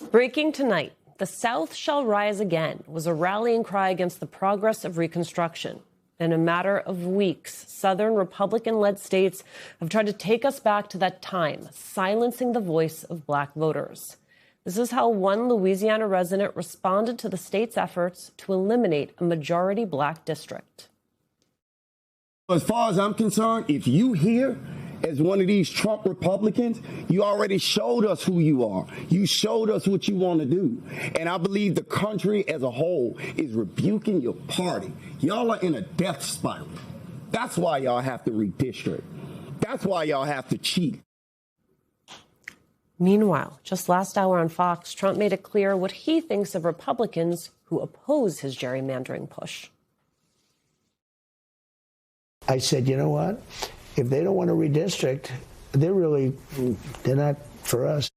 Breaking tonight, the South shall rise again was a rallying cry against the progress of Reconstruction. In a matter of weeks, Southern Republican-led states have tried to take us back to that time, silencing the voice of Black voters. This is how one Louisiana resident responded to the state's efforts to eliminate a majority Black district. As far as I'm concerned, if you here as one of these Trump Republicans, you already showed us who you are. You showed us what you want to do. And I believe the country as a whole is rebuking your party. Y'all are in a death spiral. That's why y'all have to redistrict. That's why y'all have to cheat. Meanwhile, just last hour on Fox, Trump made it clear what he thinks of Republicans who oppose his gerrymandering push. I said, you know what? If they don't want to redistrict, they're not for us.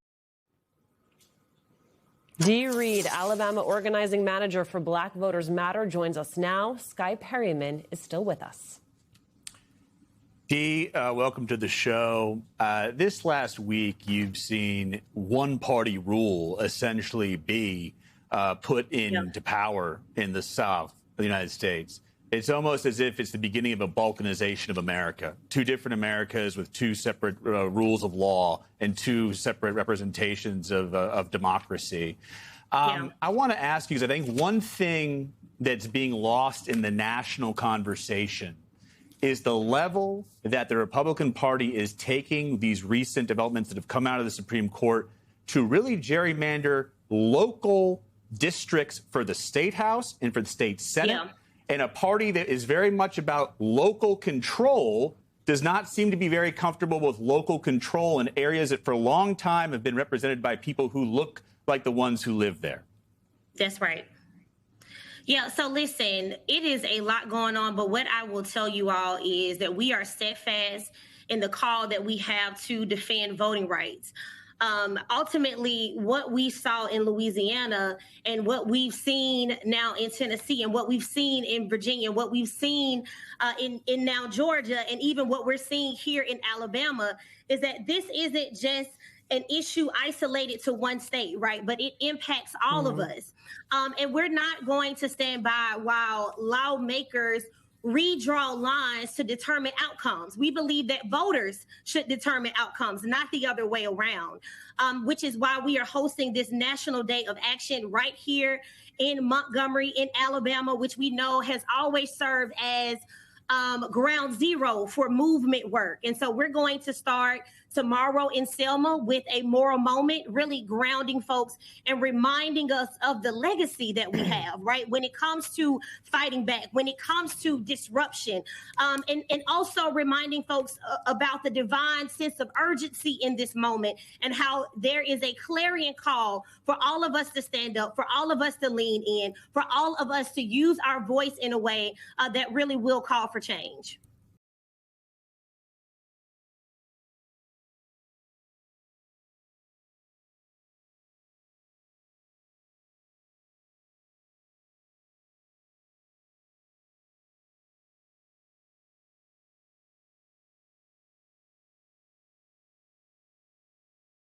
Dee Reed, Alabama organizing manager for Black Voters Matter, joins us now. Sky Perryman is still with us. Dee, welcome to the show. This last week, you've seen one-party rule essentially be put into power in the South of the United States. It's almost as if it's the beginning of a balkanization of America. Two different Americas with two separate rules of law and two separate representations of democracy. I want to ask you, because I think one thing that's being lost in the national conversation is the level that the Republican Party is taking these recent developments that have come out of the Supreme Court to really gerrymander local districts for the State House and for the State Senate. Yeah. And a party that is very much about local control does not seem to be very comfortable with local control in areas that for a long time have been represented by people who look like the ones who live there. That's right. Yeah, so listen, it is a lot going on, but what I will tell you all is that we are steadfast in the call that we have to defend voting rights. Ultimately, what we saw in Louisiana and what we've seen now in Tennessee and what we've seen in Virginia, what we've seen in now Georgia, and even what we're seeing here in Alabama is that this isn't just an issue isolated to one state, right? But it impacts all of us. And we're not going to stand by while lawmakers redraw lines to determine outcomes. We believe that voters should determine outcomes, not the other way around, which is why we are hosting this National Day of Action right here in Montgomery, in Alabama, which we know has always served as ground zero for movement work. And so we're going to start tomorrow in Selma with a moral moment, really grounding folks and reminding us of the legacy that we have, right? When it comes to fighting back, when it comes to disruption, and also reminding folks about the divine sense of urgency in this moment and how there is a clarion call for all of us to stand up, for all of us to lean in, for all of us to use our voice in a way that really will call for change.